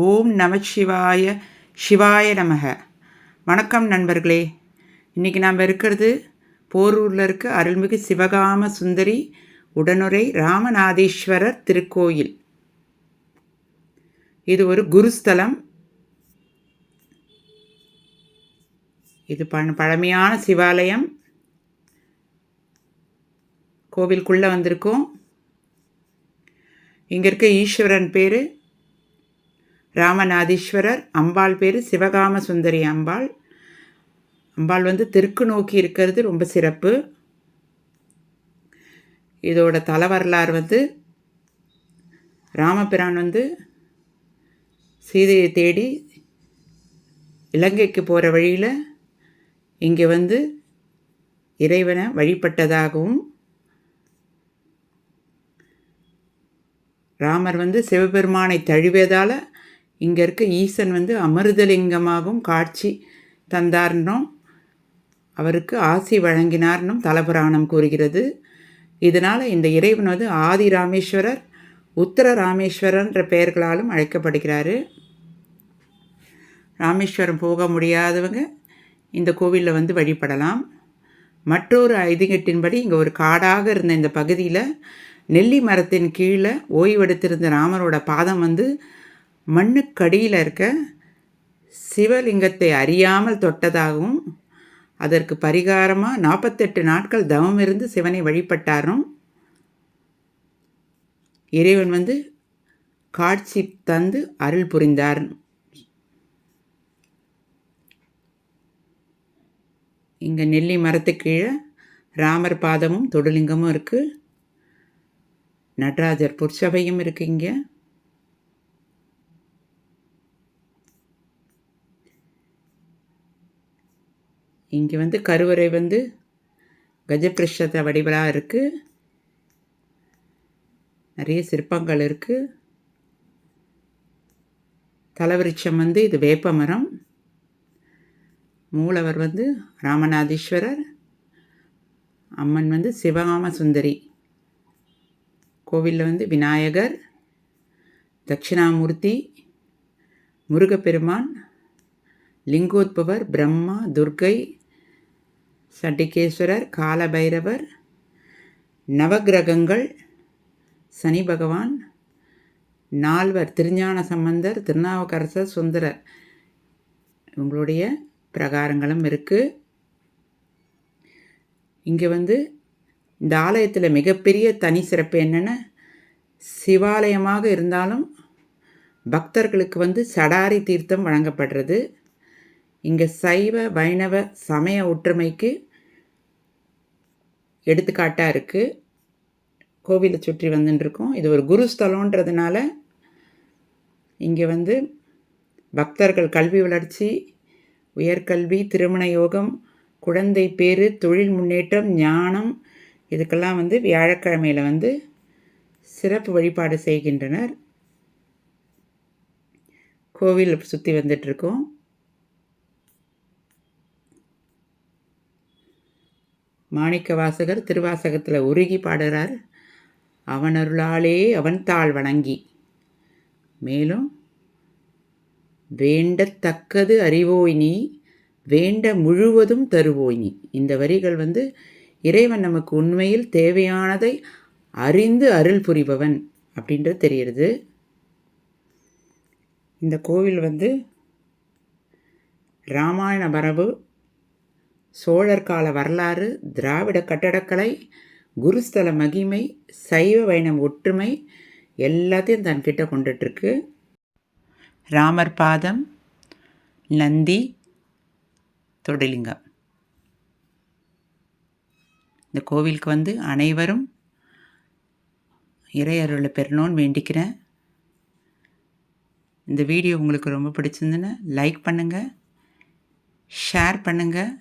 ஓம் நமச்சிவாய சிவாய நமக. வணக்கம் நண்பர்களே. இன்றைக்கி நாம் இருக்கிறது போரூரில் இருக்க அருள்மிகு சிவகாம சுந்தரி உடனுரை ராமநாதீஸ்வரர் திருக்கோயில். இது ஒரு குருஸ்தலம். இது பழமையான சிவாலயம். கோவிலுக்குள்ளே வந்திருக்கோம். இங்கே இருக்க ஈஸ்வரன் பேர் ராமநாதீஸ்வரர், அம்பாள் பேர் சிவகாம சுந்தரி அம்பாள். அம்பாள் தெற்கு நோக்கி இருக்கிறது ரொம்ப சிறப்பு. இதோட தல வரலாறு ராமபிரான் சீதையை தேடி இலங்கைக்கு போகிற வழியில் இங்கே இறைவனை வழிபட்டதாகவும், ராமர் சிவபெருமானை தழுவியதால் இங்கே இருக்க ஈசன் அமிர்தலிங்கமாகவும் காட்சி தந்தார்னும் அவருக்கு ஆசி வழங்கினார்னும் தலபுராணம் கூறுகிறது. இதனால் இந்த இறைவன் ஆதி ராமேஸ்வரர், உத்தர ராமேஸ்வரன்ற பெயர்களாலும் அழைக்கப்படுகிறார். ராமேஸ்வரம் போக முடியாதவங்க இந்த கோவிலில் வழிபடலாம். மற்றொரு ஐதீகத்தின்படி இங்கே ஒரு காடாக இருந்த இந்த பகுதியில் நெல்லி மரத்தின் கீழே ஓய்வெடுத்திருந்த ராமரோட பாதம் மண்ணுக்கடியில் இருக்க சிவலிங்கத்தை அறியாமல் தொட்டதாகவும், அதற்கு பரிகாரமாக 48 நாட்கள் தவம் இருந்து சிவனை வழிபட்டாரும் இறைவன் காட்சி தந்து அருள் புரிந்தார். இங்கே நெல்லி மரத்துக்கு கீழே ராமர் பாதமும் தொடுலிங்கமும் இருக்குது. நடராஜர் பொற்சபையும் இருக்குது. இங்கே கருவறை கஜபிரஷ்ட வடிவலாக இருக்குது. நிறைய சிற்பங்கள் இருக்குது. தலவிருட்சம் இது வேப்ப மரம். மூலவர் ராமநாதீஸ்வரர், அம்மன் சிவகாம சுந்தரி. கோவிலில் விநாயகர், தட்சிணாமூர்த்தி, முருகப்பெருமான், லிங்கோத்பவர், பிரம்மா, துர்க்கை, சண்டிகேஸ்வரர், காலபைரவர், நவகிரகங்கள், சனி பகவான், நால்வர், திருஞான சம்பந்தர், திருநாவுக்கரசர், சுந்தரர், இவங்களுடைய பிரகாரங்களும் இருக்குது. இங்கே இந்த ஆலயத்தில் மிகப்பெரிய தனி சிறப்பு என்னென்னா, சிவாலயமாக இருந்தாலும் பக்தர்களுக்கு சடாரி தீர்த்தம் வழங்கப்படுறது. இங்கே சைவ வைணவ சமய ஒற்றுமைக்கு எடுத்துக்காட்டாக இருக்குது. கோவிலை சுற்றி வந்துட்டுருக்கோம். இது ஒரு குருஸ்தலன்றதுனால இங்கே பக்தர்கள் கல்வி வளர்ச்சி, உயர்கல்வி, திருமண யோகம், குழந்தை பேறு, தொழில் முன்னேற்றம், ஞானம், இதுக்கெல்லாம் வியாழக்கிழமையில் சிறப்பு வழிபாடு செய்கின்றனர். கோவில் சுற்றி வந்துட்டுருக்கோம். மாணிக்க வாசகர் திருவாசகத்தில் உருகி பாடுறார். அவனருளாலே அவன் தாழ் வணங்கி, மேலும் வேண்டத்தக்கது அறிவோய் நீ, வேண்ட முழுவதும் தருவோய் நீ. இந்த வரிகள் இறைவன் நமக்கு உண்மையில் தேவையானதை அறிந்து அருள் புரிபவன் அப்படின்றது தெரிகிறது. இந்த கோவில் ராமாயண மரபு, சோழர் கால வரலாறு, திராவிட கட்டடக்கலை, குருஸ்தல மகிமை, சைவ வைணவ ஒற்றுமை எல்லாத்தையும் தன்கிட்ட கொண்டுட்டுருக்கு. ராமர் பாதம், நந்தி, தொடுலிங்கம். இந்த கோவிலுக்கு அனைவரும் இறை அருளை பெறணும்னு வேண்டிக்கிறேன். இந்த வீடியோ உங்களுக்கு ரொம்ப பிடிச்சிருந்துன்னு லைக் பண்ணுங்கள், ஷேர் பண்ணுங்கள்,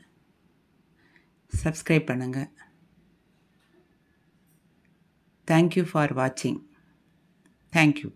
சப்ஸ்கிரைப் பண்ணுங்கள். Thank you for watching. Thank you.